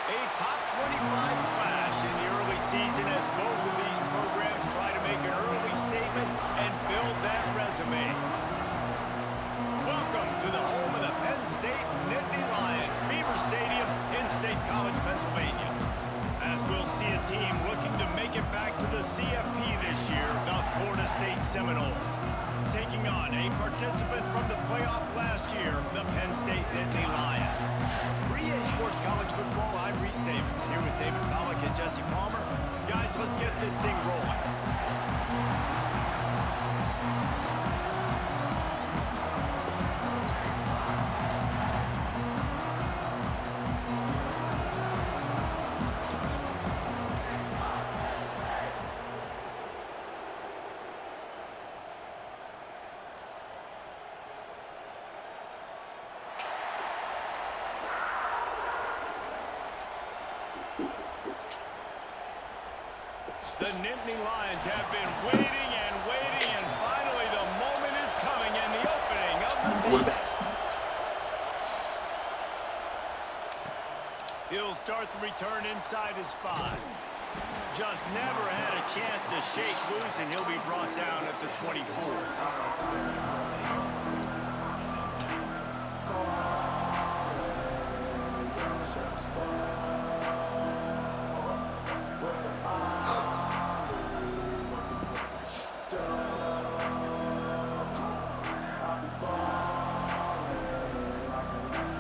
A top 25 clash in the early season as both of these programs try to make an early statement and build that resume. Welcome to the home of the Penn State Nittany Lions, Beaver Stadium in State College, Pennsylvania. As we'll see a team looking to make it back to the CFP this year, the Florida State Seminoles. Taking on a participant from the playoff last year, the Penn State Nittany Lions. For EA Sports College Football, I'm Reese Davis, here with David Pollack and Jesse Palmer. Guys, let's get this thing rolling. The Nittany Lions have been waiting and waiting, and finally the moment is coming and the opening of the season. He'll start the return inside his 5. Just never had a chance to shake loose, and he'll be brought down at the 24.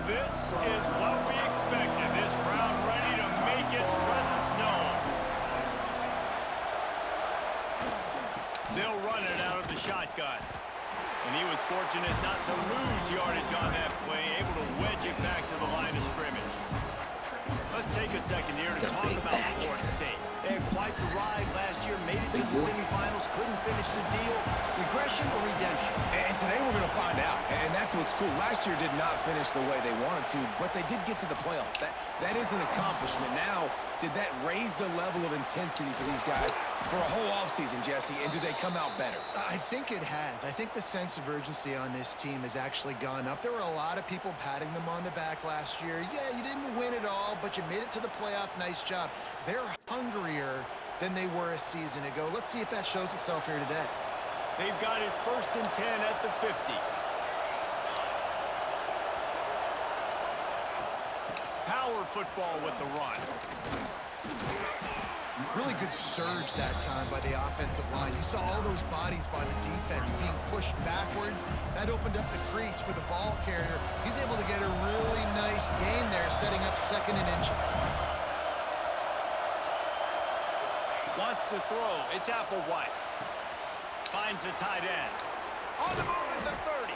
This is what we expected. This crowd ready to make its presence known. They'll run it out of the shotgun. And he was fortunate not to lose yardage on that play, able to wedge it back to the line of scrimmage. Let's take a second here to talk about Florida State. They had quite the ride last year, made it to the semifinals, couldn't finish the deal. Regression or redemption? And today we're going to find out, and that's what's cool. Last year did not finish the way they wanted to, but they did get to the playoff. That is an accomplishment. Now, did that raise the level of intensity for these guys for a whole offseason, Jesse, and do they come out better? I think it has. I think the sense of urgency on this team has actually gone up. There were a lot of people patting them on the back last year. Yeah, you didn't win it all, but you made it to the playoff. Nice job. They're hungrier than they were a season ago. Let's see if that shows itself here today. They've got it 1st and 10 at the 50. Power football with the run. Really good surge that time by the offensive line. You saw all those bodies by the defense being pushed backwards. That opened up the crease for the ball carrier. He's able to get a really nice gain there, setting up 2nd and inches. Wants to throw. It's Applewhite. Finds the tight end. On the move at the 30.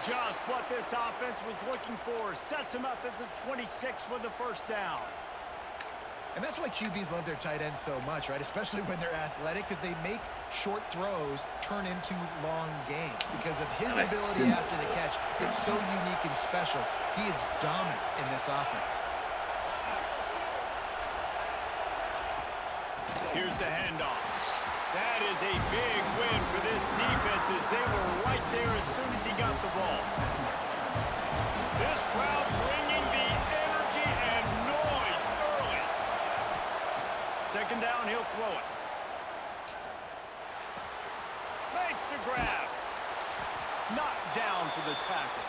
Just what this offense was looking for. Sets him up at the 26 with the 1st down. And that's why QBs love their tight ends so much, right? Especially when they're athletic, because they make short throws turn into long gains. Because of his ability after the catch, it's so unique and special. He is dominant in this offense. Here's the handoff. That is a big win for this defense as they were right there as soon as he got the ball. This crowd bringing the energy and noise early. 2nd down, he'll throw it. Makes the grab. knocked down for the tackle.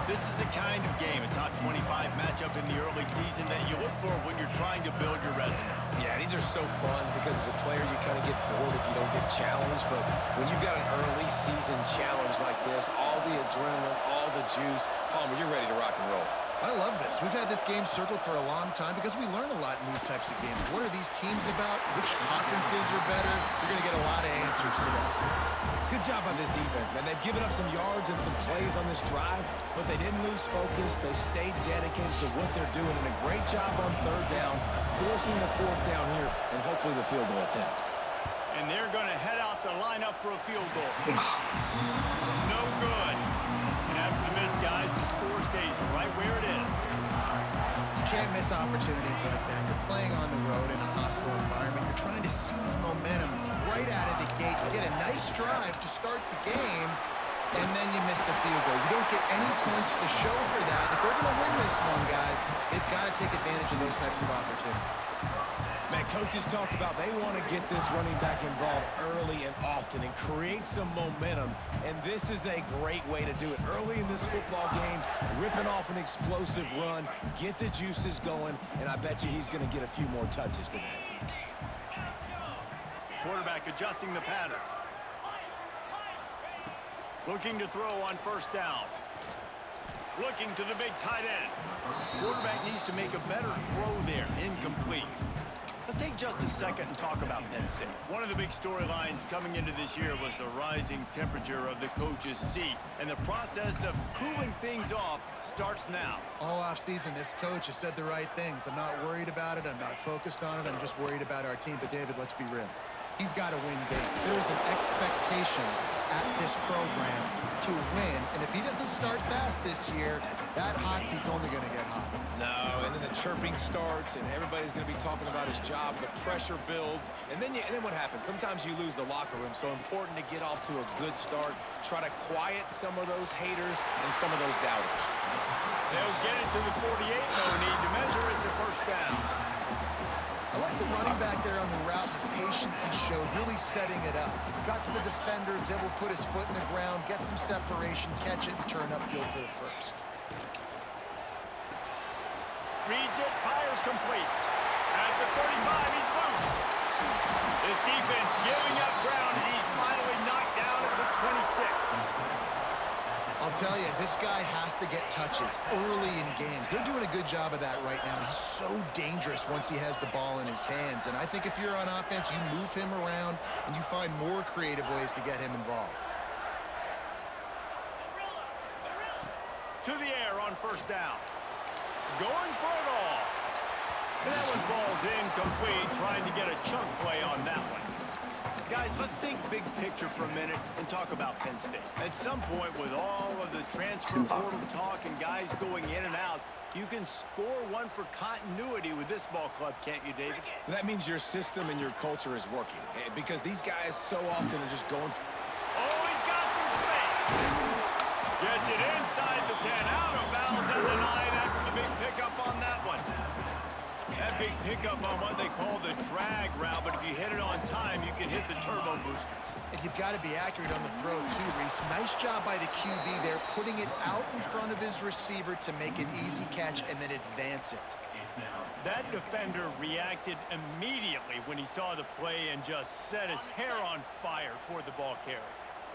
This is the kind of game, a top 25 matchup in the early season that you look for when you're trying to build your resume. Yeah, these are so fun because as a player, you kind of get bored if you don't get challenged. But when you've got an early season challenge like this, all the adrenaline, all the juice, Palmer, you're ready to rock and roll. I love this. We've had this game circled for a long time because we learn a lot in these types of games. What are these teams about? Which conferences are better? You're going to get a lot of answers today. Good job on this defense, man. They've given up some yards and some plays on this drive, but they didn't lose focus. They stayed dedicated to what they're doing, and a great job on third down, forcing the fourth down here, and hopefully the field goal attempt. And they're going to head out to line up for a field goal. No good. And after the miss, guys, the score stays right where it is. You can't miss opportunities like that. You're playing on the road in a hostile environment. You're trying to seize momentum right out of the gate. You get a nice drive to start the game, and then you miss the field goal. You don't get any points to show for that. If they're going to win this one, guys, they've got to take advantage of those types of opportunities. Man, coaches talked about they want to get this running back involved early and often and create some momentum, and this is a great way to do it. Early in this football game, ripping off an explosive run, get the juices going, and I bet you he's going to get a few more touches today. Quarterback adjusting the pattern. Looking to throw on first down. Looking to the big tight end. Quarterback needs to make a better throw there. Incomplete. Let's take just a second and talk about Penn State. One of the big storylines coming into this year was the rising temperature of the coach's seat. And the process of cooling things off starts now. All offseason, this coach has said the right things. I'm not worried about it. I'm not focused on it. I'm just worried about our team. But, David, let's be real. He's got to win games. There is an expectation at this program to win. And if he doesn't start fast this year, that hot seat's only going to get hot. No, and then the chirping starts, and everybody's going to be talking about his job. The pressure builds, and then what happens? Sometimes you lose the locker room. So important to get off to a good start. Try to quiet some of those haters and some of those doubters. They'll get it to the 48. No need to measure it to first down. I like the running back there on the route, the patience he showed, really setting it up. Got to the defender, was able to put his foot in the ground, get some separation, catch it, and turn upfield for the first. Reads it, fires complete. At the 35, he's loose. This defense giving up ground as he's finally knocked down at the 26. I'll tell you, this guy has to get touches early in games. They're doing a good job of that right now. He's so dangerous once he has the ball in his hands. And I think if you're on offense, you move him around and you find more creative ways to get him involved. To the air on first down. Going for it all. And that one falls incomplete, trying to get a chunk play on that one. Guys, let's think big picture for a minute and talk about Penn State. At some point, with all of the transfer portal talk and guys going in and out, you can score one for continuity with this ball club, can't you, David? That means your system and your culture is working, because these guys so often are just going for... Oh, he's got some space. Gets it inside the 10, out of bounds at the 9 after the big pickup on that one. That big pickup on what they call the drag route, but if you hit it on time, you can hit the turbo boosters. And you've got to be accurate on the throw, too, Reese. Nice job by the QB there, putting it out in front of his receiver to make an easy catch and then advance it. That defender reacted immediately when he saw the play and just set his hair on fire toward the ball carrier.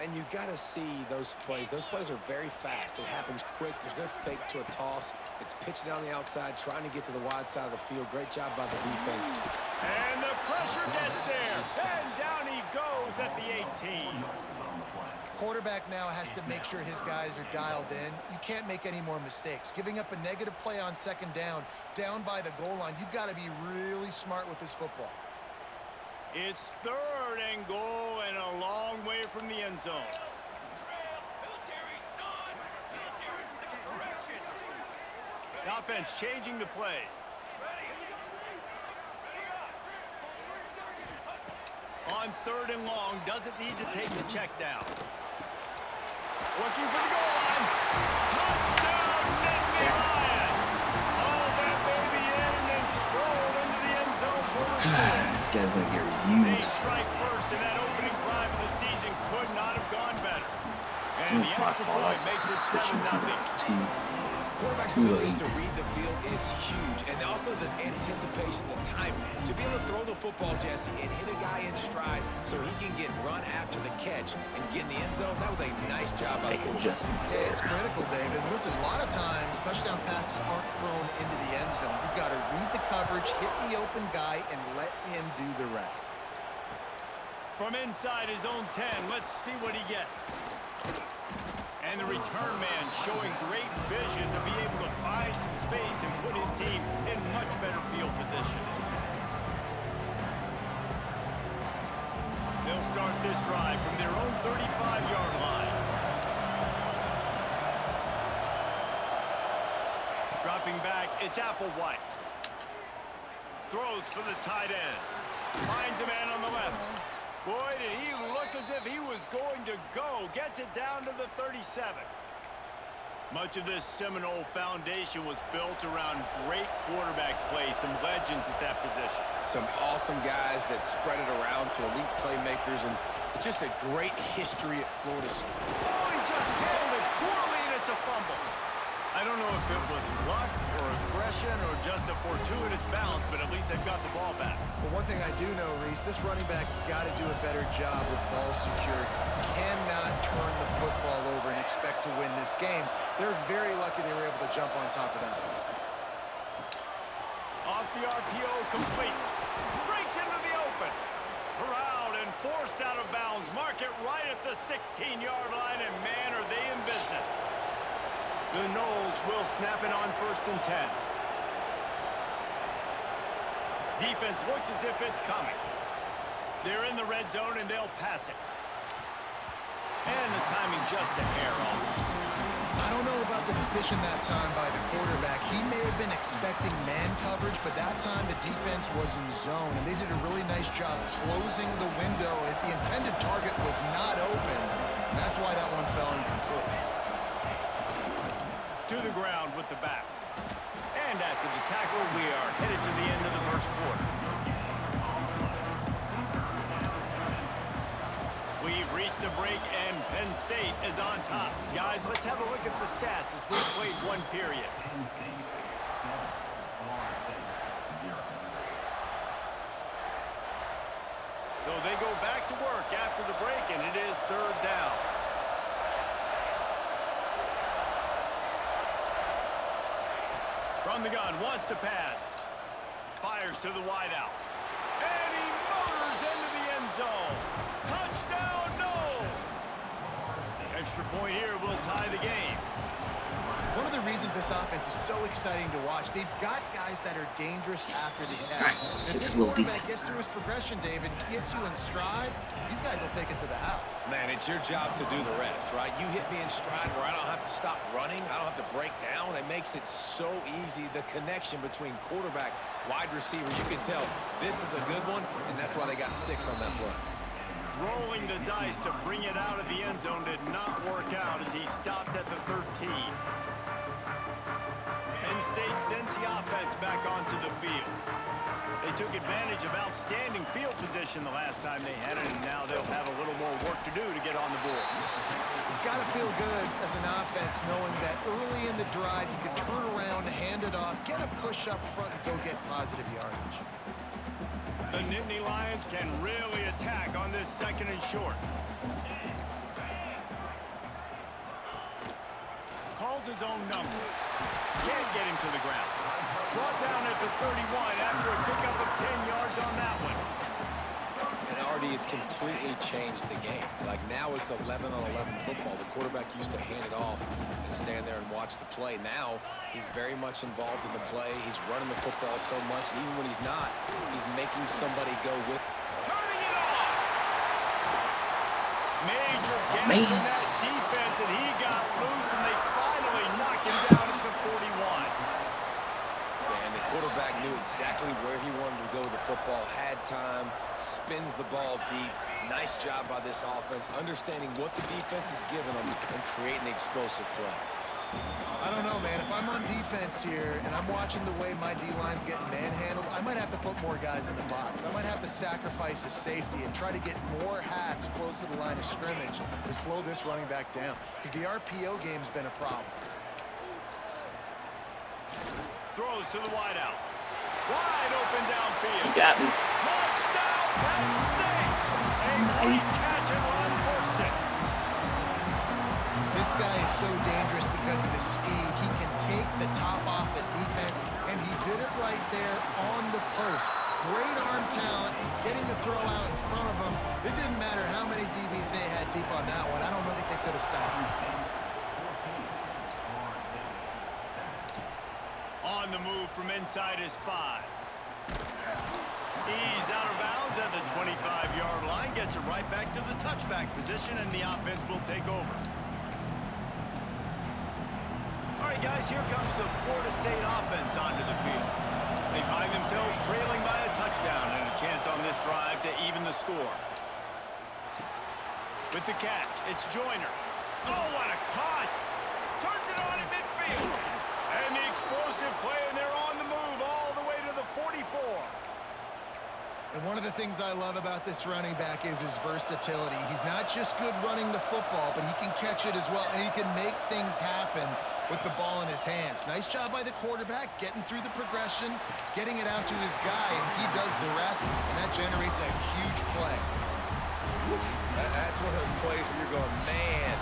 And you got to see those plays. Those plays are very fast. It happens quick. There's no fake to a toss. It's pitching down the outside, trying to get to the wide side of the field. Great job by the defense. And the pressure gets there. And down he goes at the 18. Quarterback now has to make sure his guys are dialed in. You can't make any more mistakes. Giving up a negative play on second down by the goal line, you've got to be really smart with this football. It's third and goal and a long way from the end zone. The offense changing the play. On third and long, doesn't need to take the check down. Looking for the goal line. Touchdown, Nittany Lions. All that baby in and strolled into the end zone for the score. This guy's going to get They used. strike first, and that opening drive of the season could not have gone better. And the extra point makes it 7-0. Quarterback's ability to read the field is huge, and also the anticipation, the timing. To be able to throw the football, Jesse, and hit a guy in stride so he can get run after the catch and get in the end zone, that was a nice job by the quarterback. Yeah, it's critical, David. Listen, a lot of times touchdown passes aren't thrown into the end zone. You've got to read the coverage, hit the open guy, and let him do the rest. From inside his own 10, let's see what he gets. And the return man showing great vision to be able to find some space and put his team in much better field position. They'll start this drive from their own 35-yard line. Dropping back, it's Applewhite. Throws for the tight end. Finds a man on the left. Boy, did he look as if he was going to go. Gets it down to the 37. Much of this Seminole foundation was built around great quarterback play, some legends at that position. Some awesome guys that spread it around to elite playmakers, and just a great history at Florida State. Oh, he just handled it poorly, and it's a fumble. I don't know if it was luck or aggression or just a fortuitous bounce, but at least they've got the ball back. Well, one thing I do know, Reese, this running back's got to do a better job with ball security. Cannot turn the football over and expect to win this game. They're very lucky they were able to jump on top of that. Off the RPO, complete. Breaks into the open. Corralled and forced out of bounds. Mark it right at the 16-yard line, and man, are they in business. The Noles will snap it on 1st and 10. Defense looks as if it's coming. They're in the red zone, and they'll pass it. And the timing just a hair off. I don't know about the decision that time by the quarterback. He may have been expecting man coverage, but that time the defense was in zone, and they did a really nice job closing the window. The intended target was not open, and that's why that one fell incomplete. To the ground with the back. And after the tackle, we are headed to the end of the first quarter. We've reached a break, and Penn State is on top. Guys, let's have a look at the stats as we've played one period. So they go back to work after the break, and it is 3rd down. From the gun, wants to pass. Fires to the wideout. And he motors into the end zone. Touchdown, Noles! Extra point here will tie the game. One of the reasons this offense is so exciting to watch, they've got guys that are dangerous after the catch. If this quarterback gets through his progression, David, hits you in stride, these guys will take it to the house. Man, it's your job to do the rest, right? You hit me in stride where I don't have to stop running. I don't have to break down. It makes it so easy. The connection between quarterback, wide receiver, you can tell this is a good one, and that's why they got 6 on that play. Rolling the dice to bring it out of the end zone did not work out as he stopped at the 13. Penn State sends the offense back onto the field. They took advantage of outstanding field position the last time they had it, and now they'll have a little more work to do to get on the board. It's got to feel good as an offense knowing that early in the drive you can turn around, hand it off, get a push up front, and go get positive yardage. The Nittany Lions can really attack on this 2nd and short. Calls his own number. Can't get him to the ground. Brought down at the 31 after a pickup of 10 yards on that one. And already it's completely changed the game. Like now it's 11-on-11 football. The quarterback used to hand it off and stand there and watch the play. Now he's very much involved in the play. He's running the football so much, and even when he's not, he's making somebody go with. Turning it on! Major gaps in that defense, and he got loose, and they finally knock him down at the 41. And the quarterback knew exactly where he wanted to go with the football, had time, spins the ball deep. Nice job by this offense, understanding what the defense is giving them and creating the explosive play. I don't know, man. If I'm on defense here and I'm watching the way my D-line's getting manhandled, I might have to put more guys in the box. I might have to sacrifice a safety and try to get more hats close to the line of scrimmage to slow this running back down, because the RPO game's been a problem. Throws to the wideout. Wide open downfield. You got me. Touchdown, Penn State! A great catch and run for 6. This guy is so dangerous because of his speed. He can take the top off the defense, and he did it right there on the post. Great arm talent, getting the throw out in front of him. It didn't matter how many DBs they had deep on that one. I don't think they could have stopped him. On the move from inside his 5. He's out of bounds at the 25-yard line. Gets it right back to the touchback position, and the offense will take over. All right, guys, here comes the Florida State offense onto the field. They find themselves trailing by a touchdown and a chance on this drive to even the score. With the catch, it's Joyner. Oh, what a cut! Turns it on in midfield. And the explosive play, and they're on the move all the way to the 44. And one of the things I love about this running back is his versatility. He's not just good running the football, but he can catch it as well, and he can make things happen with the ball in his hands. Nice job by the quarterback, getting through the progression, getting it out to his guy, and he does the rest, and that generates a huge play. That's one of those plays where you're going, man,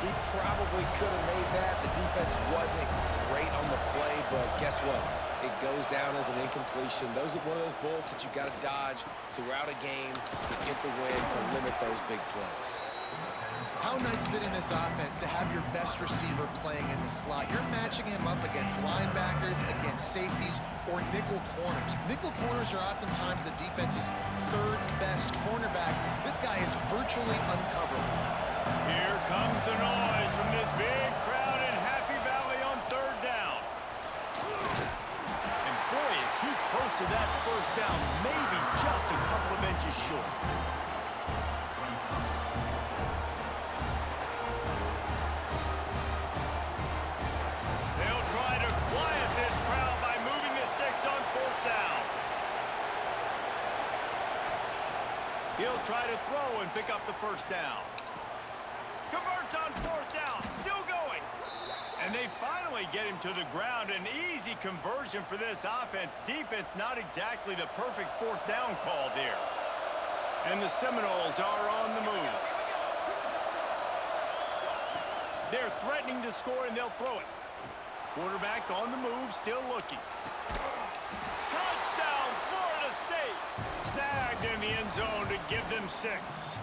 he probably could have made that. The defense wasn't great on the play, but guess what? It goes down as an incompletion. Those are one of those bullets that you got to dodge throughout a game to get the win, to limit those big plays. How nice is it in this offense to have your best receiver playing in the slot? You're matching him up against linebackers, against safeties, or nickel corners. Nickel corners are oftentimes the defense's third best cornerback. This guy is virtually uncoverable. Here comes the noise from this big crowd in Happy Valley on 3rd down. And boy, is he close to that first down, maybe just a couple of inches short. They'll try to quiet this crowd by moving the sticks on 4th down. He'll try to throw and pick up the first down. Converts on 4th down, still going. And they finally get him to the ground. An easy conversion for this offense. Defense not exactly the perfect 4th down call there. And the Seminoles are on the move. They're threatening to score, and they'll throw it. Quarterback on the move, still looking. Touchdown, Florida State! Snagged in the end zone to give them 6.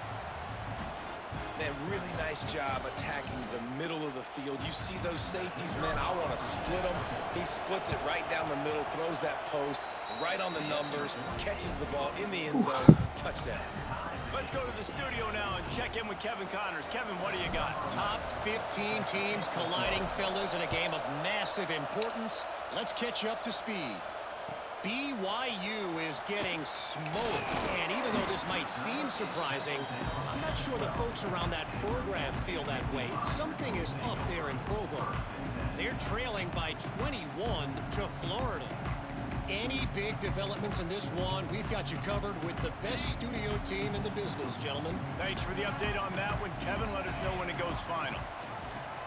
Man, really nice job attacking the middle of the field. You see those safeties, man, I want to split them. He splits it right down the middle, throws that post right on the numbers, catches the ball in the end zone, touchdown. Let's go to the studio now and check in with Kevin Connors. Kevin, what do you got? Top 15 teams colliding, fellas, in a game of massive importance. Let's catch you up to speed. BYU is getting smoked, and even though this might seem surprising, I'm not sure the folks around that program feel that way. Something is up there in Provo. They're trailing by 21 to Florida. Any big developments in this one, we've got you covered with the best studio team in the business, gentlemen. Thanks for the update on that one, Kevin. Let us know when it goes final.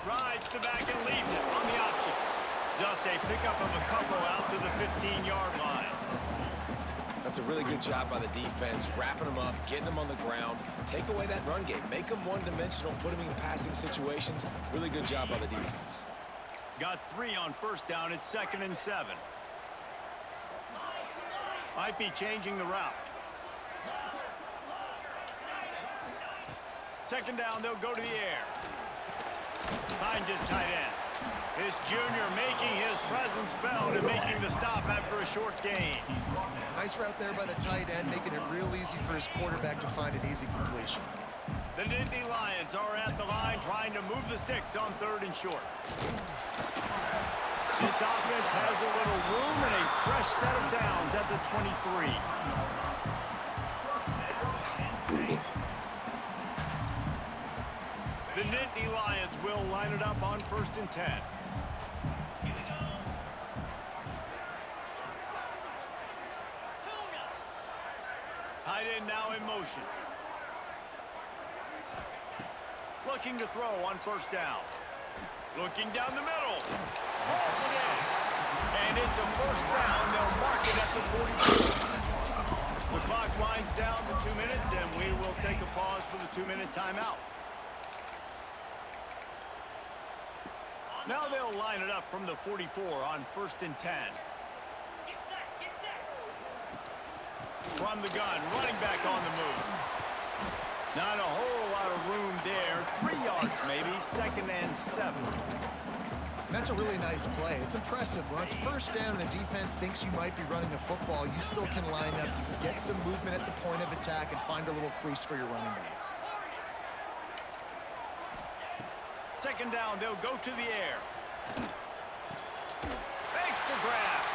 Rides to back and leaves it on the option. Just a pickup of a couple out to the 15-yard line. That's a really good job by the defense, wrapping them up, getting them on the ground, take away that run game, make them one-dimensional, put them in passing situations. Really good job by the defense. Got 3 on 1st down. It's 2nd and 7. Might be changing the route. 2nd down, they'll go to the air. Finds his tight end. This junior making his presence felt and making the stop after a short gain. Nice route there by the tight end, making it real easy for his quarterback to find an easy completion. The Nittany Lions are at the line trying to move the sticks on 3rd and short. This offense has a little room and a fresh set of downs at the 23. The Nittany Lions will line it up on 1st and 10. Tight end now in motion. Looking to throw on first down. Looking down the middle. Pulls it in. And it's a first down. They'll mark it at the 42. The clock winds down to 2 minutes, and we will take a pause for the 2-minute timeout. Now they'll line it up from the 44 on 1st and 10. From the gun, running back on the move. Not a whole lot of room there. 3 yards maybe, 2nd and 7. That's a really nice play. It's impressive. When it's first down and the defense thinks you might be running the football, you still can line up, you can get some movement at the point of attack and find a little crease for your running back. 2nd down, they'll go to the air. Makes the grab.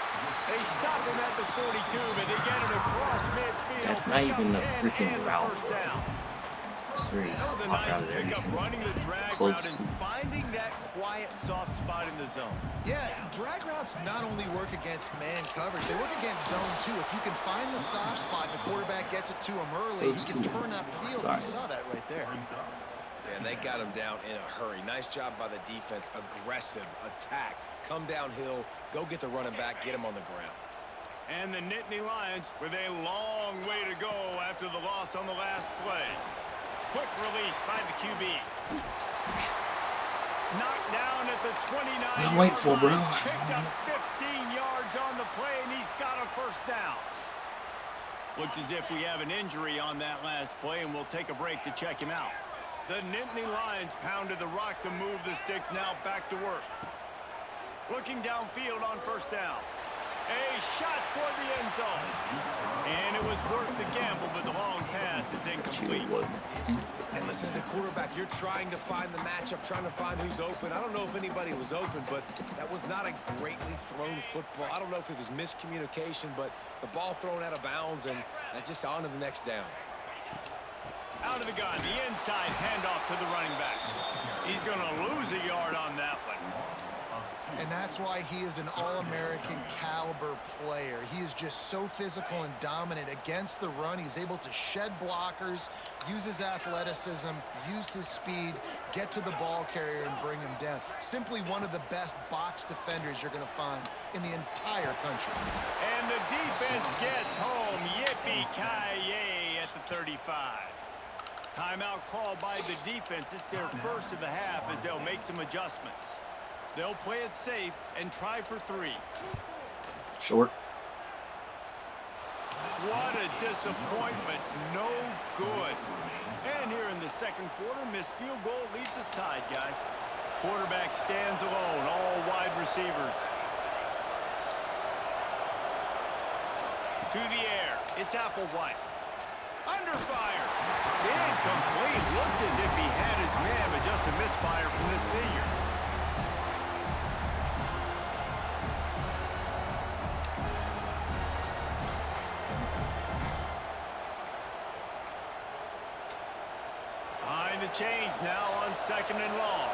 They stop him at the 42, but they get it across midfield. That's not even a freaking route. It's very That was a nice pickup, running the drag route and finding that quiet, soft spot in the zone. Yeah, drag routes not only work against man coverage, they work against zone too. If you can find the soft spot, the quarterback gets it to him early, he can turn upfield. You saw that right there. And they got him down in a hurry. Nice job by the defense. Aggressive attack. Come downhill, go get the running back, get him on the ground. And the Nittany Lions with a long way to go after the loss on the last play. Quick release by the QB. Knocked down at the 29. I'm waiting for, bro. Picked up 15 yards on the play, and he's got a first down. Looks as if we have an injury on that last play, and we'll take a break to check him out. The Nittany Lions pounded the rock to move the sticks, now back to work. Looking downfield on first down. A shot toward the end zone. And it was worth the gamble, but the long pass is incomplete. And listen, as a quarterback, you're trying to find the matchup, trying to find who's open. I don't know if anybody was open, but that was not a greatly thrown football. I don't know if it was miscommunication, but the ball thrown out of bounds and just on to the next down. Out of the gun, the inside handoff to the running back. He's going to lose a yard on that one. And that's why he is an All-American caliber player. He is just so physical and dominant against the run. He's able to shed blockers, use his athleticism, use his speed, get to the ball carrier and bring him down. Simply one of the best box defenders you're going to find in the entire country. And the defense gets home. Yippee-ki-yay at the 35. Timeout called by the defense. It's their first of the half as they'll make some adjustments. They'll play it safe and try for 3. Short. What a disappointment. No good. And here in the second quarter, missed field goal leaves us tied, guys. Quarterback stands alone, all wide receivers. To the air. It's Applewhite. Under fire. Incomplete. Looked as if he had his man, but just a misfire from this senior. Behind the chains now on 2nd and long.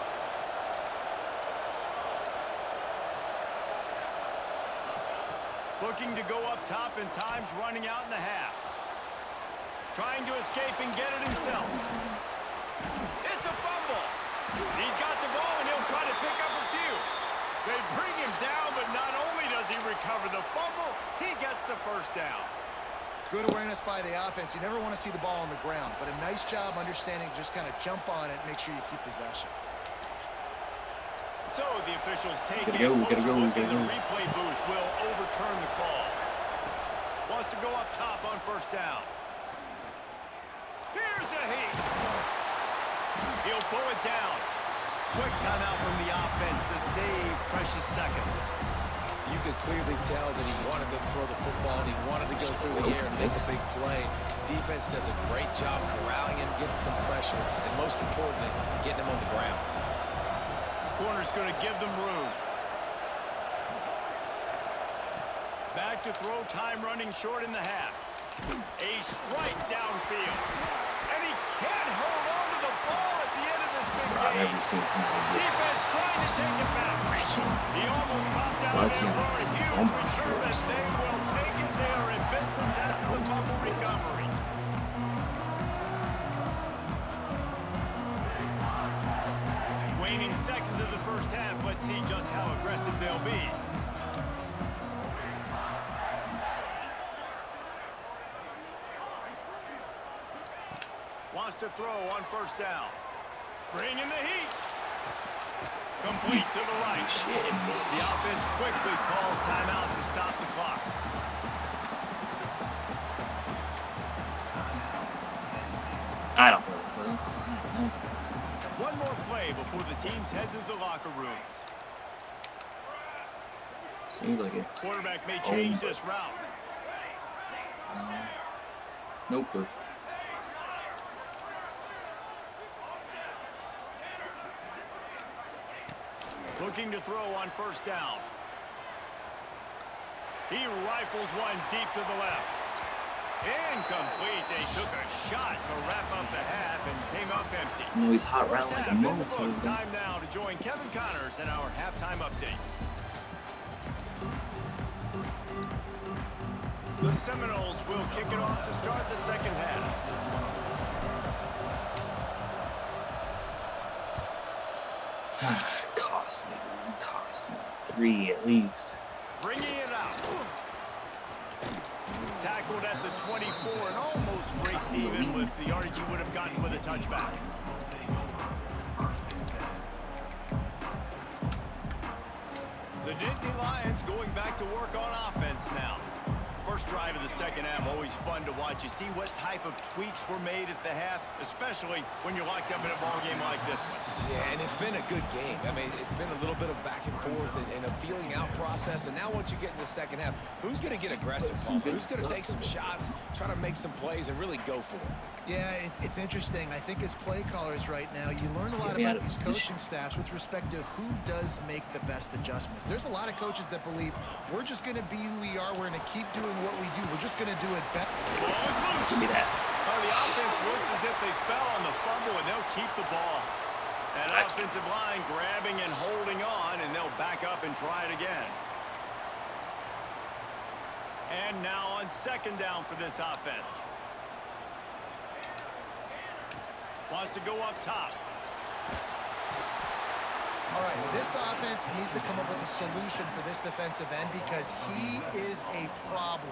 Looking to go up top and time's running out in the half. Trying to escape and get it himself. It's a fumble. He's got the ball, and he'll try to pick up a few. They bring him down, but not only does he recover the fumble, he gets the first down. Good awareness by the offense. You never want to see the ball on the ground, but a nice job understanding to just kind of jump on it and make sure you keep possession. So the officials take a gotta go. look, and the replay booth will overturn the call. Wants to go up top on first down. Here's a heat. He'll pull it down. Quick timeout from the offense to save precious seconds. You could clearly tell that he wanted to throw the football and he wanted to go through the air and make a big play. Defense does a great job corralling him, getting some pressure, and most importantly, getting him on the ground. Corner's going to give them room. Back to throw, time running short in the half. A strike downfield. And he can't hold on to the ball at the end of this big game. I've never seen something like Defense trying to take it back. He almost popped out there for a huge return, and they will take it. They are in business after the fumble recovery. Let's see just how aggressive they'll be. Wants to throw on first down. Bring in the heat. Complete to the right. The offense quickly calls timeout to stop the clock. I don't know. One more play before the teams head to the locker rooms. Seems like it's Quarterback may change this route. no clue. Looking to throw on first down. He rifles one deep to the left. Incomplete. They took a shot to wrap up the half and came up empty. No, he's hot First round like a half in the books. motherfucker. Time now to join Kevin Connors in our halftime update. The Seminoles will kick it off to start the second half. Cost me 3 at least. Bringing it out. Tackled at the 24 and almost breaks even with the yardage he would have gotten with a touchback. The Nittany Lions going back to work on offense now. First drive of the second half, always fun to watch. You see what type of tweaks were made at the half, especially when you're locked up in a ball game like this one. Yeah, and it's been a good game. I mean, it's been a little bit of back and forth and a feeling out process. And now once you get in the second half, who's going to get aggressive? Who's going to take some shots, try to make some plays, and really go for it? Yeah, it's interesting. I think as play callers right now, you learn a lot about these coaching staffs with respect to who does make the best adjustments. There's a lot of coaches that believe we're just going to be who we are. We're going to keep doing what we do. We're just going to do it better. Ball is loose. Give me that. Oh, the offense looks as if they fell on the fumble, and they'll keep the ball. That offensive line grabbing and holding on, and they'll back up and try it again. And now on second down for this offense. Wants to go up top. All right, this offense needs to come up with a solution for this defensive end because he is a problem.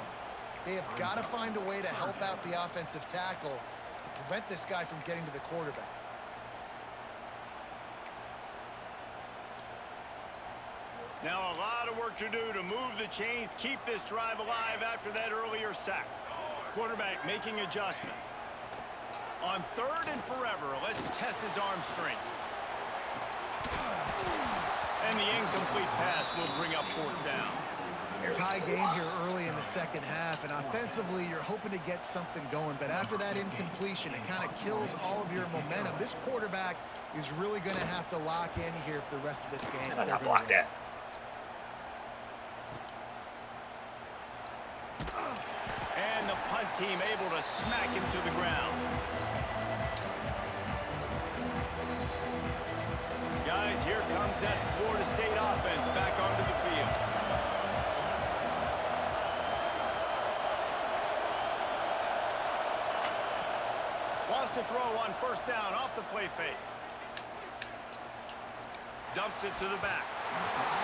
They have got to find a way to help out the offensive tackle to prevent this guy from getting to the quarterback. Now a lot of work to do to move the chains, keep this drive alive after that earlier sack. Quarterback making adjustments. On third and forever, let's test his arm strength. And the incomplete pass will bring up fourth down. Tie game here early in the second half, and offensively you're hoping to get something going, but after that incompletion, it kind of kills all of your momentum. This quarterback is really going to have to lock in here for the rest of this game. I gotta block that. And the punt team able to smack him to the ground. Guys, here comes that Florida State offense back onto the field. Wants to throw on first down off the play fake. Dumps it to the back.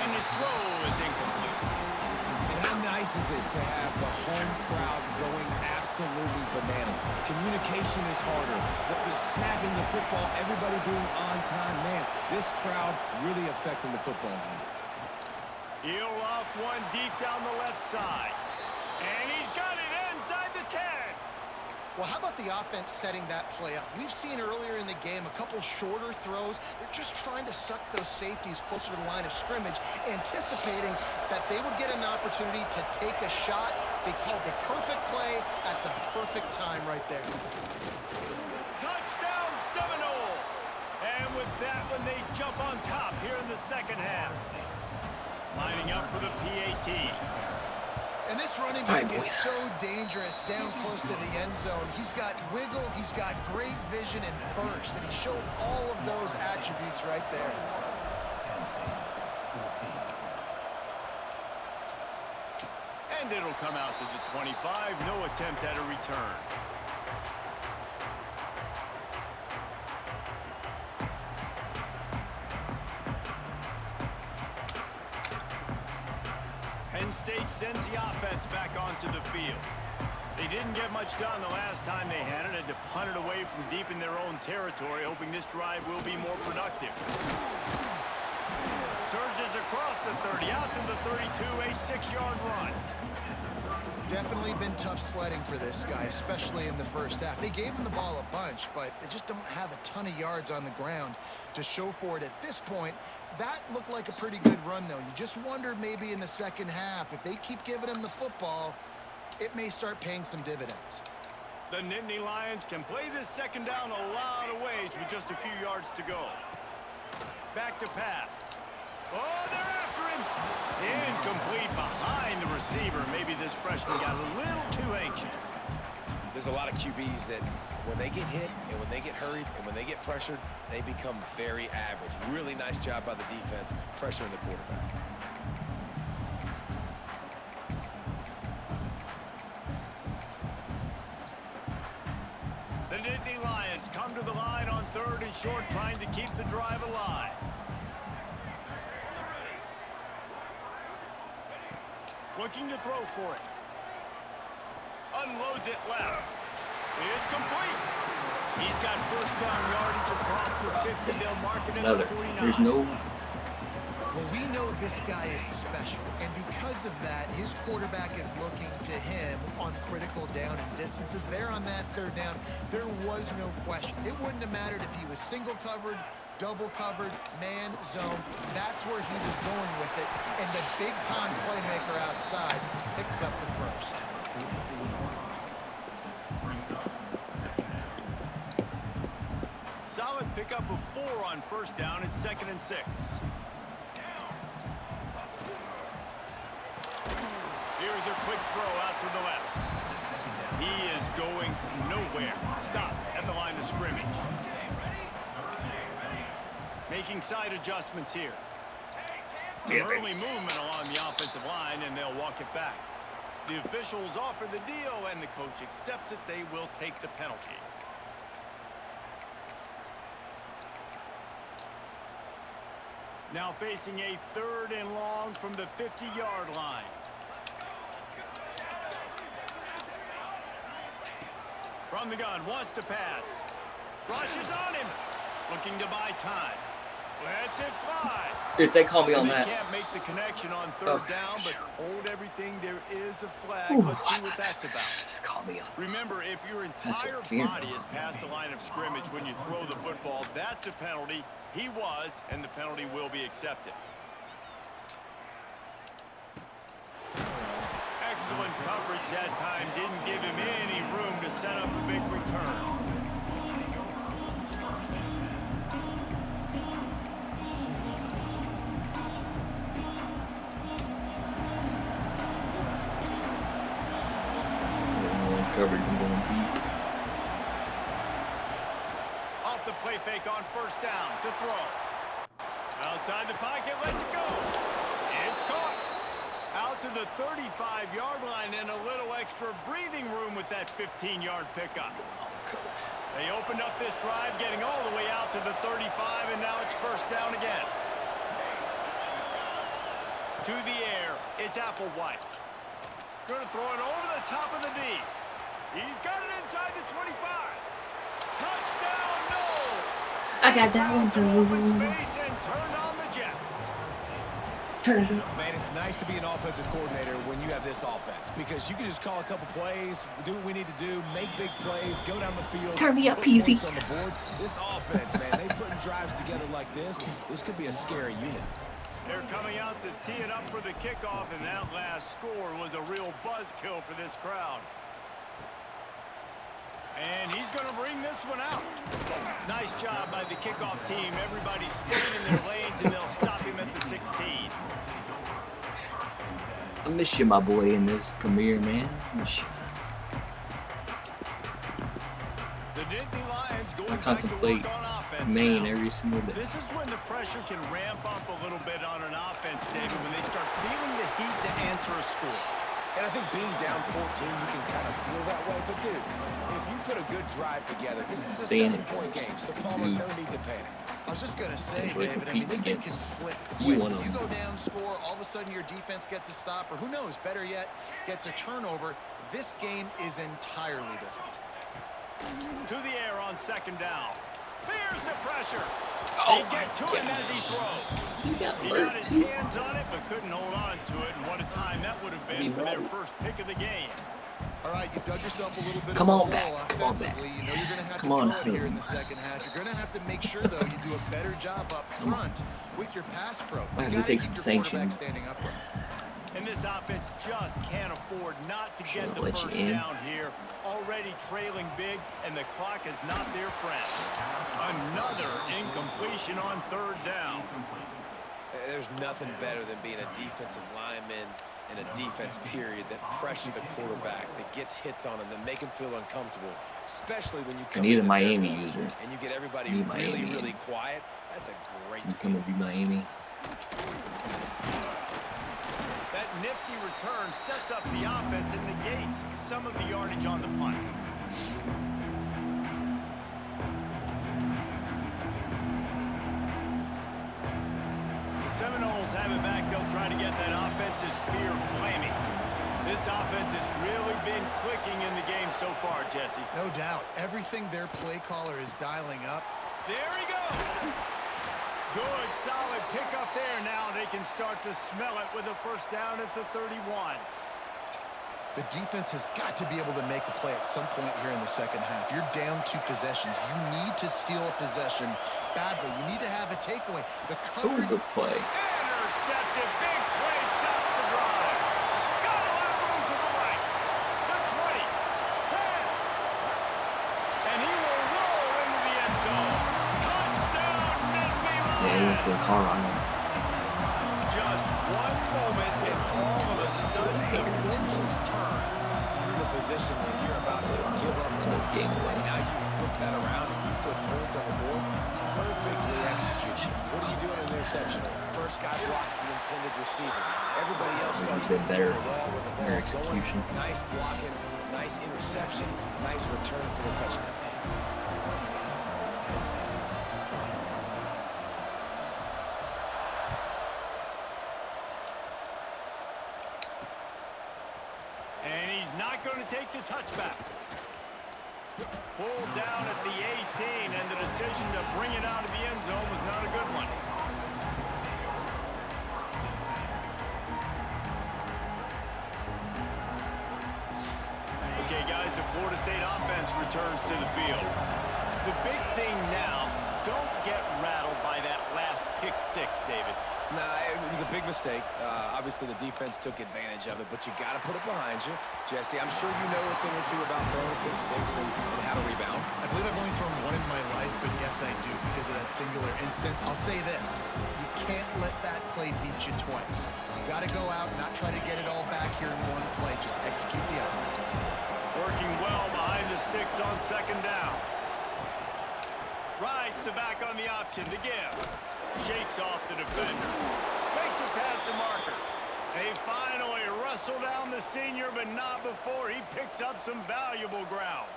And his throw is incomplete. And how nice is it to have the home crowd going absolutely bananas? Communication is harder. The snapping the football, everybody being on time. Man, this crowd really affecting the football game. He'll loft one deep down the left side. And he's got it inside the 10. Well, how about the offense setting that play up? We've seen earlier in the game a couple shorter throws. They're just trying to suck those safeties closer to the line of scrimmage, anticipating that they would get an opportunity to take a shot. They called the perfect play at the perfect time right there. Touchdown Seminoles! And with that one, they jump on top here in the second half. Lining up for the PAT. And this running back is so dangerous down close to the end zone. He's got wiggle, he's got great vision and burst, and he showed all of those attributes right there. And it'll come out to the 25. No attempt at a return. State sends the offense back onto the field. They didn't get much done the last time they had it. Had to punt it away from deep in their own territory, hoping this drive will be more productive. Surges across the 30, out to the 32, a 6-yard run. Definitely been tough sledding for this guy, especially in the first half. They gave him the ball a bunch, but they just don't have a ton of yards on the ground to show for it at this point. That looked like a pretty good run, though. You just wondered maybe in the second half, if they keep giving him the football, it may start paying some dividends. The Nittany Lions can play this second down a lot of ways with just a few yards to go. Back to pass. Oh, they're after him. Incomplete behind the receiver. Maybe this freshman got a little too anxious. There's a lot of QBs that when they get hit and when they get hurried and when they get pressured, they become very average. Really nice job by the defense pressuring the quarterback. The Nittany Lions come to the line on 3rd and short, trying to keep the drive alive. Looking to throw for it. Unloads it left. It's complete. He's got first down yardage across the 50. They'll mark it at the 49. There's no... Well, we know this guy is special, and because of that, his quarterback is looking to him on critical down and distances. There on that 3rd down, there was no question. It wouldn't have mattered if he was single covered, double covered, man, zone. That's where he was going with it, and the big-time playmaker outside picks up the first. Solid pickup of 4 on first down. It's 2nd and 6. Here's a quick throw out to the left. He is going nowhere. Stop at the line of scrimmage. Making side adjustments here. Some early movement along the offensive line, and they'll walk it back. The officials offer the deal, and the coach accepts it. They will take the penalty. Now facing a 3rd and long from the 50-yard line. From the gun, wants to pass. Rushes on him. Looking to buy time. Lets it fly. Dude, they call me on They that. can't make the connection on 3rd down, but hold everything. There is a flag. Ooh. Let's see what that's about. Call me on. Remember, if your That's entire interference. body is past the line of scrimmage when you throw the football, that's a penalty. He was, and the penalty will be accepted. Excellent coverage that time. Didn't give him any room to set up a big return. Covered and going deep. Off the play fake on first down to throw. Outside the pocket, lets it go. It's caught. Out to the 35-yard line and a little extra breathing room with that 15-yard pickup. They opened up this drive, getting all the way out to the 35, and now it's first down again. To the air, it's Applewhite. Going to throw it over the top of the D. He's got it inside the 25. Touchdown, Knowles! I got that one too. Open space and turned on the Jets. Turn it up. Man, it's nice to be an offensive coordinator when you have this offense because you can just call a couple plays, do what we need to do, make big plays, go down the field. Turn me up, put Peasy. points on the board. This offense, man, they putting drives together like this. This could be a scary unit. They're coming out to tee it up for the kickoff, and that last score was a real buzzkill for this crowd. And he's going to bring this one out. Nice job by the kickoff team. Everybody stayed in their lanes, and they'll stop him at the 16. I miss you, my boy, in this premiere, man. Miss you. The Nittany Lions going I back to contemplate work on offense Maine now. every single day. This is when the pressure can ramp up a little bit on an offense, David, when they start feeling the heat to answer a score. And I think being down 14, you can kind of feel that way. But, dude, if you put a good drive together, this is a 7-point game. So, Palmer, no need to panic. I was just going to say, we're David, I mean, this thing can against flip you quick. one You go down, score, all of a sudden your defense gets a stop, or who knows, better yet, gets a turnover. This game is entirely different. To the air on second down. Here's the pressure. Oh, He get to him as he throws. He got He hurt got his too. hands on it, but couldn't hold on to it. And what a time that would have been for their first pick of the game. All right, you've dug yourself a little bit Come of on a back. hole Come on back. offensively. You know you're going to have Come to on, throw it here Hill. in the second half. You're going to have to make sure, though, you do a better job up front with your pass pro. Might have You to got take to some keep your quarterback sanctions. standing upright. And this offense just can't afford not to get Should've the let you first in. down here. Already trailing big, and the clock is not their friend. Another incompletion on third down. There's nothing better than being a defensive lineman in a defense period that pressure the quarterback, that gets hits on him, that make him feel uncomfortable, especially when you come need a into their Miami building user. and you get everybody Need really, Miami. really quiet. That's a great You come feeling. to be Miami. That nifty return sets up the offense and negates some of the yardage on the punt. The Seminoles have it back. They'll try to get that offensive spear flaming. This offense has really been clicking in the game so far, Jesse. No doubt. Everything their play caller is dialing up. There he goes. Good, solid pickup there. Now they can start to smell it with a first down at the 31. The defense has got to be able to make a play at some point here in the second half. You're down 2 possessions. You need to steal a possession badly. You need to have a takeaway. The So coverage. good play. Intercepted. Big play. Stops the drive. Got a lot of room to the right. The 20. 10. And he will roll into the end zone. Touchdown, Nittany Yeah, he went Lions. to the car on him. Just one moment, and all of a sudden, the fortunes turn. You're in a position where you're about to give up points, game away. and now you flip that around and you put points on the board. Perfectly executed. What do you do in an interception? First guy blocks the intended receiver. Everybody else starts Been to better. follow the ball when the Better ball's going. execution. Nice blocking, nice interception, nice return for the touchdown. And he's not going to take the touchback. Pulled down at the 18, and the decision to bring it out of the end zone was not a good one. Okay, guys, the Florida State offense returns to the field. The big thing now, don't get rattled by that last pick six, David. Nah, it was a big mistake. Obviously, the defense took advantage of it, but you got to put it behind you. Jesse, I'm sure you know a thing or two about throwing a pick six and how to rebound. I believe I've only thrown one in my life, but yes, I do because of that singular instance. I'll say this. You can't let that play beat you twice. You got to go out, not try to get it all back here in one play. Just execute the offense. Working well behind the sticks on second down. Rides the back on the option to give. Shakes off the defender. Makes it past the marker. They finally wrestle down the senior, but not before he picks up some valuable ground.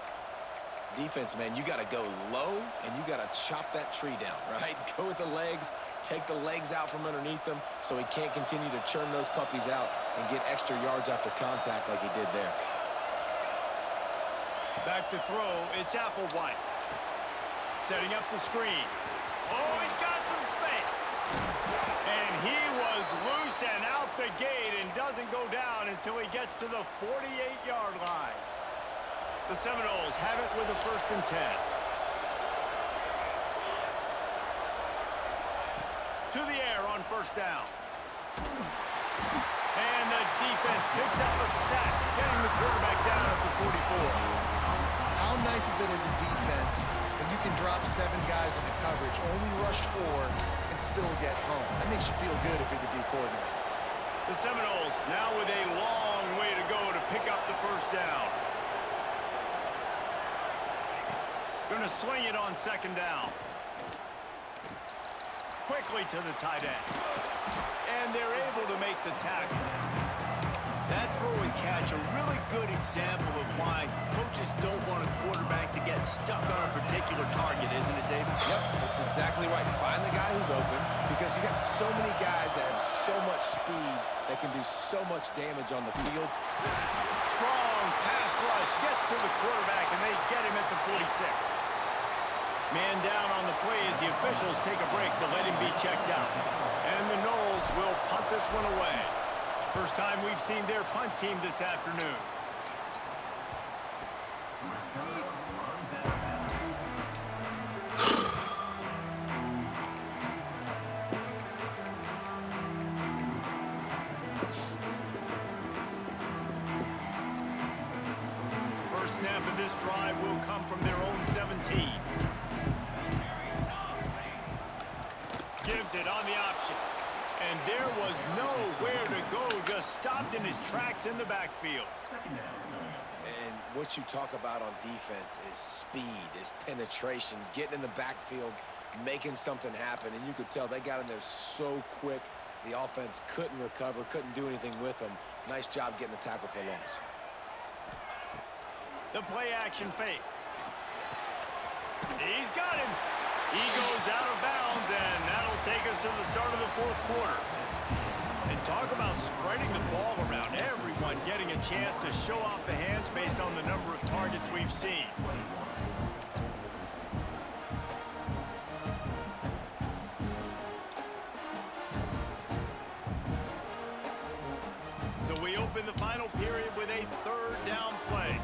Defense, man, you got to go low, and you got to chop that tree down, right? Go with the legs, take the legs out from underneath them so he can't continue to churn those puppies out and get extra yards after contact like he did there. Back to throw, it's Applewhite. Setting up the screen. Oh, he's got some space. And he was loose and out the gate and doesn't go down until he gets to the 48-yard line. The Seminoles have it with a 1st and 10. To the air on 1st down. And the defense picks up a sack, getting the quarterback down at the 44. How nice is it as a defense when you can drop 7 guys into coverage, only rush 4, and still get home? That makes you feel good if you're the D coordinator. The Seminoles now with a long way to go to pick up the 1st down. Going to swing it on 2nd down. Quickly to the tight end. And they're able to make the tackle. That throw and catch, a really good example of why coaches don't want a quarterback to get stuck on a particular target, isn't it, David? Yep, that's exactly right. Find the guy who's open because you got so many guys that have so much speed that can do so much damage on the field. Strong pass rush gets to the quarterback, and they get him at the 46. Man down on the play as the officials take a break to let him be checked out. And the Noles will punt this one away. First time we've seen their punt team this afternoon. First snap of this drive will come from their own 17. Gives it on the option. And there was nowhere to go, just stopped in his tracks in the backfield. And what you talk about on defense is speed, is penetration, getting in the backfield, making something happen. And you could tell they got in there so quick, the offense couldn't recover, couldn't do anything with them. Nice job getting the tackle for loss. The play action fake. He's got him. He goes out of bounds, and that'll take us to the start of the fourth quarter. And talk about spreading the ball around. Everyone getting a chance to show off the hands based on the number of targets we've seen. So we open the final period with a third down play.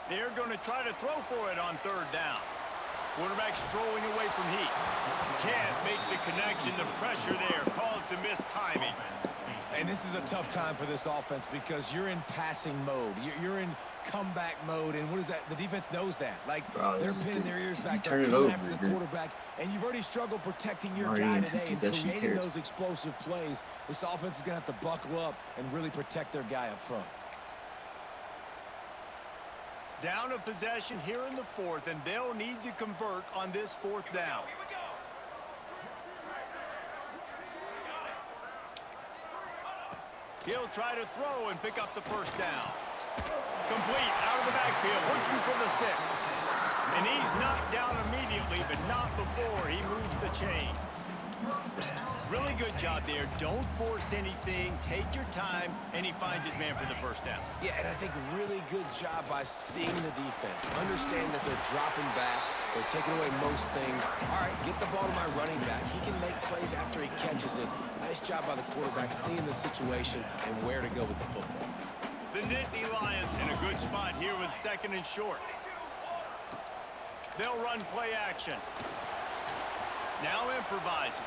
They're going to try to throw for it on third down. Quarterback's throwing away from heat. Can't make the connection. The pressure there caused the missed timing. And this is a tough time for this offense because you're in passing mode. You're in comeback mode. And what is that? The defense knows that. Like, they're pinning their ears back. They're coming after the quarterback. And you've already struggled protecting your guy today and creating those explosive plays. This offense is going to have to buckle up and really protect their guy up front. Down a possession here in the fourth, and they'll need to convert on this fourth down. He'll try to throw and pick up the first down. Complete out of the backfield, looking for the sticks. And he's knocked down immediately, but not before he moves the chains. Really good job there. Don't force anything. Take your time, and he finds his man for the first down. Yeah, and I think really good job by seeing the defense. Understand that they're dropping back. They're taking away most things. All right, get the ball to my running back. He can make plays after he catches it. Nice job by the quarterback seeing the situation and where to go with the football. The Nittany Lions in a good spot here with second and short. They'll run play action. Now improvising.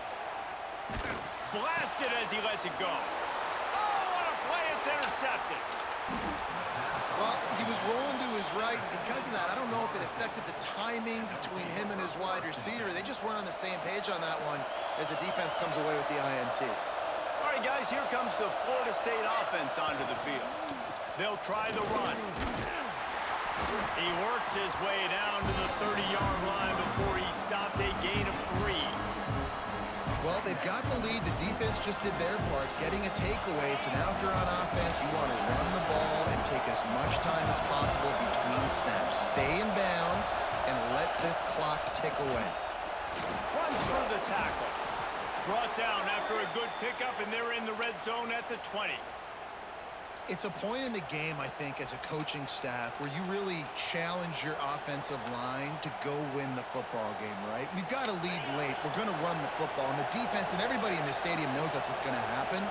Blasted as he lets it go. Oh, what a play. It's intercepted. Well, he was rolling to his right. Because of that, I don't know if it affected the timing between him and his wide receiver. They just weren't on the same page on that one as the defense comes away with the INT. All right, guys, here comes the Florida State offense onto the field. They'll try the run. He works his way down to the 30-yard line before he stopped a gain of 3. Well, they've got the lead. The defense just did their part, getting a takeaway. So now if you're on offense, you want to run the ball and take as much time as possible between snaps. Stay in bounds and let this clock tick away. Runs through the tackle. Brought down after a good pickup, and they're in the red zone at the 20. It's a point in the game, I think, as a coaching staff where you really challenge your offensive line to go win the football game, right? We've got to lead late. We're going to run the football. And the defense and everybody in the stadium knows that's what's going to happen.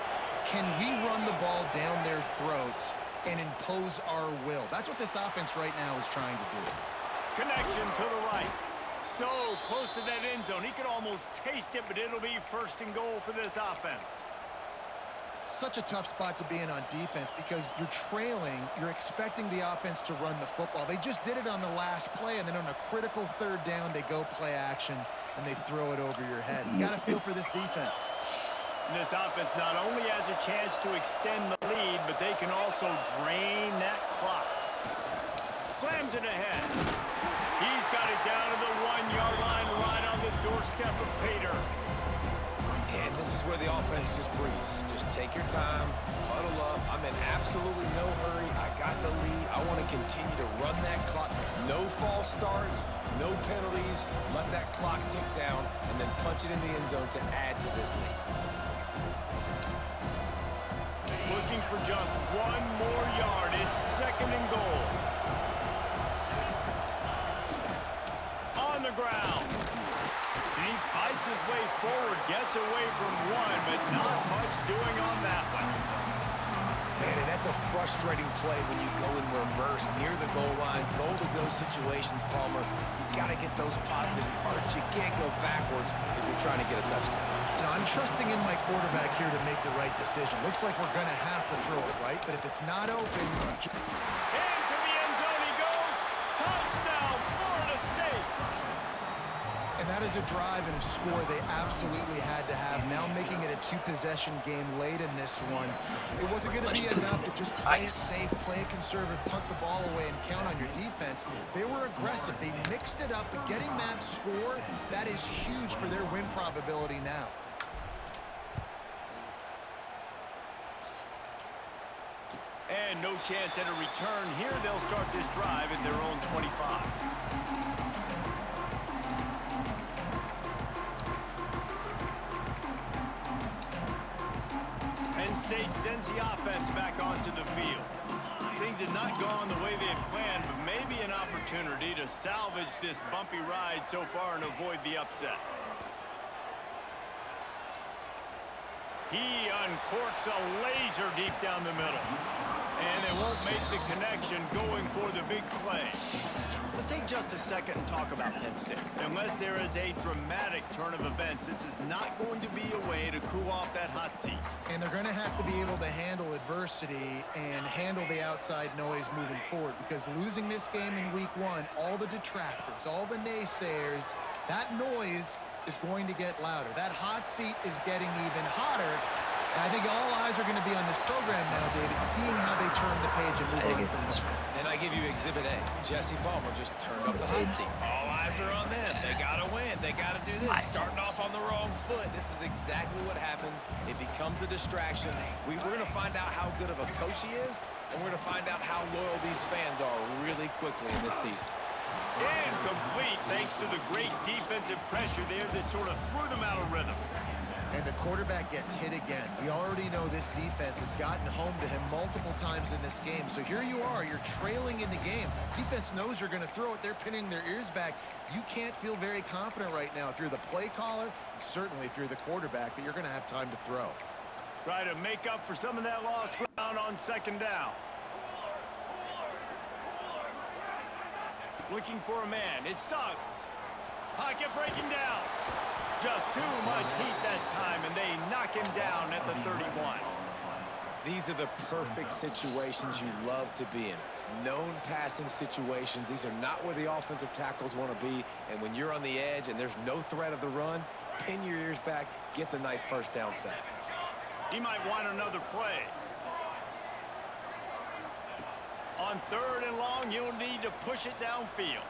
Can we run the ball down their throats and impose our will? That's what this offense right now is trying to do. Connection to the right. So close to that end zone. He could almost taste it, but it'll be first and goal for this offense. Such a tough spot to be in on defense because you're trailing. You're expecting the offense to run the football. They just did it on the last play, and then on a critical third down, they go play action, and they throw it over your head. You got to feel for this defense. And this offense not only has a chance to extend the lead, but they can also drain that clock. Slams it ahead. He's got it down to the 1-yard line right on the doorstep of Pater. And this is where the offense just breathes. Just take your time, huddle up. I'm in absolutely no hurry. I got the lead. I want to continue to run that clock. No false starts, no penalties. Let that clock tick down and then punch it in the end zone to add to this lead. Looking for just one more yard. It's 2nd and goal. On the ground. And he fights his way forward, gets away from one, but not much doing on that one. Man, and that's a frustrating play when you go in reverse near the goal line. Goal-to-go situations, Palmer. You got to get those positive yards. You can't go backwards if you're trying to get a touchdown. You know, I'm trusting in my quarterback here to make the right decision. Looks like we're going to have to throw it, right? But if it's not open... Into the end zone he goes. Touchdown, Florida State. And that is a drive and a score they absolutely had to have. Now making it a 2-possession game late in this one. It wasn't going to be enough to just play it safe, play it conservative, punt the ball away, and count on your defense. They were aggressive. They mixed it up, but getting that score, that is huge for their win probability now. And no chance at a return here. They'll start this drive at their own 25. Penn State sends the offense back onto the field. Things had not gone the way they had planned, but maybe an opportunity to salvage this bumpy ride so far and avoid the upset. He uncorks a laser deep down the middle. And they won't make the connection going for the big play. Let's take just a second and talk about Penn State. Unless there is a dramatic turn of events, this is not going to be a way to cool off that hot seat. And they're going to have to be able to handle adversity and handle the outside noise moving forward, because losing this game in week 1, all the detractors, all the naysayers, that noise is going to get louder. That hot seat is getting even hotter. And I think all eyes are going to be on this program now, David, seeing how they turn the page and move on. And I give you Exhibit A. Jesse Palmer just turned up the hot seat. All eyes are on them. They got to win. They got to do this. Starting off on the wrong foot. This is exactly what happens. It becomes a distraction. We're going to find out how good of a coach he is, and we're going to find out how loyal these fans are really quickly in this season. Incomplete thanks to the great defensive pressure there that sort of threw them out of rhythm. And the quarterback gets hit again. We already know this defense has gotten home to him multiple times in this game. So here you are, you're trailing in the game. Defense knows you're going to throw it. They're pinning their ears back. You can't feel very confident right now if you're the play caller, and certainly if you're the quarterback, that you're going to have time to throw. Try to make up for some of that lost ground on 2nd down. Looking for a man. It's Suggs. Pocket breaking down. Just too much heat that time, and they knock him down at the 31. These are the perfect situations you love to be in. Known passing situations. These are not where the offensive tackles want to be. And when you're on the edge and there's no threat of the run, pin your ears back, get the nice first down sack. He might want another play. On 3rd and long, you'll need to push it downfield.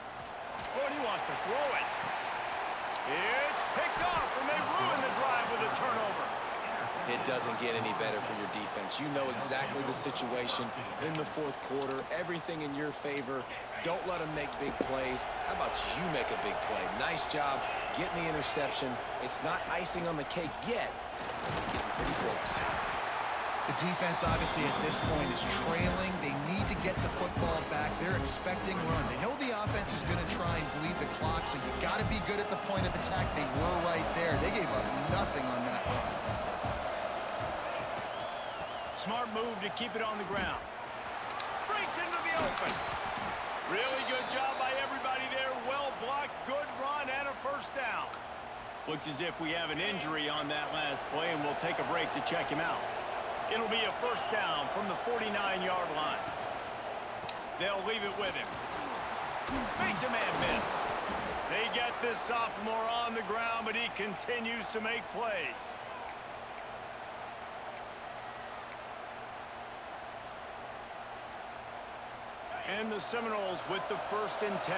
Oh, and he wants to throw it. It's picked off, and they ruin the drive with a turnover. It doesn't get any better for your defense. You know exactly the situation in the 4th quarter. Everything in your favor. Don't let them make big plays. How about you make a big play? Nice job getting the interception. It's not icing on the cake yet. It's getting pretty close. The defense, obviously, at this point is trailing. They need to get the football back. They're expecting run. They know the offense is going to try and bleed the clock, so you got to be good at the point of attack. They were right there. They gave up nothing on that run. Smart move to keep it on the ground. Breaks into the open. Really good job by everybody there. Well blocked, good run, and a first down. Looks as if we have an injury on that last play, and we'll take a break to check him out. It'll be a first down from the 49-yard line. They'll leave it with him. Makes a man miss. They get this sophomore on the ground, but he continues to make plays. And the Seminoles with the 1st and 10.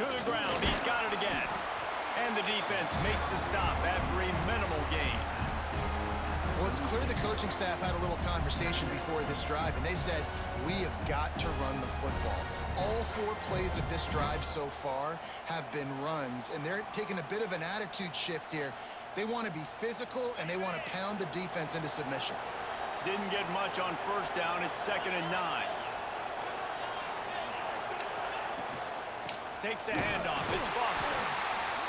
To the ground. He's got it again. And the defense makes the stop after a minimal gain. Well, it's clear the coaching staff had a little conversation before this drive, and they said, we have got to run the football. All 4 plays of this drive so far have been runs, and they're taking a bit of an attitude shift here. They want to be physical, and they want to pound the defense into submission. Didn't get much on first down. It's 2nd and 9. Takes the handoff. It's Foster.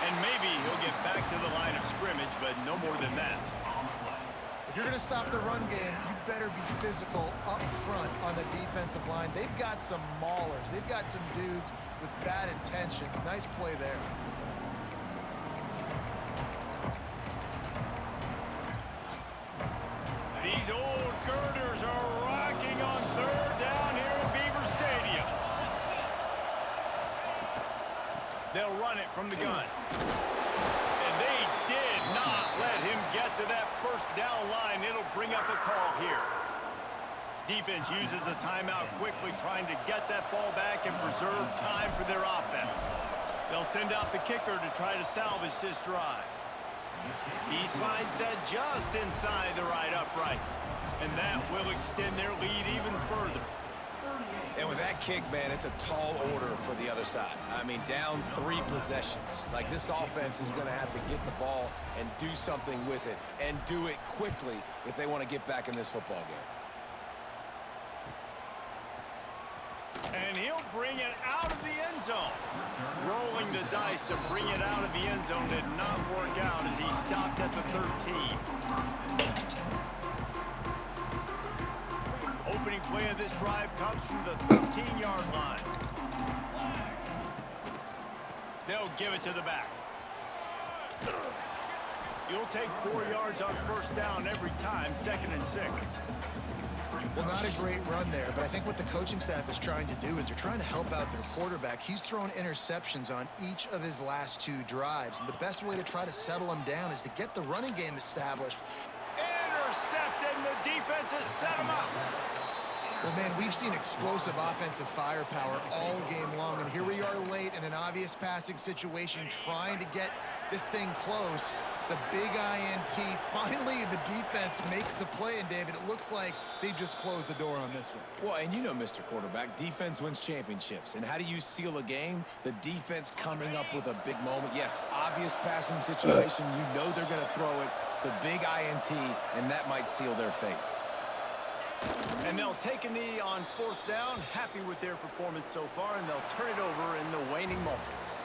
And maybe he'll get back to the line of scrimmage, but no more than that. If you're going to stop the run game, you better be physical up front on the defensive line. They've got some maulers. They've got some dudes with bad intentions. Nice play there. These old girders are rocking on 3rd down here at Beaver Stadium. They'll run it from the gun. And they did not let him get to that first down line. It'll bring up a call here. Defense uses a timeout quickly, trying to get that ball back and preserve time for their offense. They'll send out the kicker to try to salvage this drive. He slides that just inside the right upright. And that will extend their lead even further. And with that kick, man, it's a tall order for the other side. I mean, down 3 possessions. Like, this offense is going to have to get the ball and do something with it, and do it quickly if they want to get back in this football game. And he'll bring it out of the end zone. Rolling the dice to bring it out of the end zone did not work out as he stopped at the 13. Opening play of this drive comes from the 13-yard line. They'll give it to the back. You'll take 4 yards on first down every time, 2nd and 6. Well, not a great run there, but I think what the coaching staff is trying to do is they're trying to help out their quarterback. He's thrown interceptions on each of his last 2 drives, and the best way to try to settle him down is to get the running game established. Intercepted, and the defense has set him up. Well, man, we've seen explosive offensive firepower all game long, and here we are late in an obvious passing situation trying to get this thing close. The big INT, finally the defense makes a play, and David, it looks like they just closed the door on this one. Well, and you know, Mr. Quarterback, defense wins championships. And how do you seal a game? The defense coming up with a big moment. Yes, obvious passing situation. You know they're going to throw it. The big INT, and that might seal their fate. And they'll take a knee on 4th down, happy with their performance so far, and they'll turn it over in the waning moments.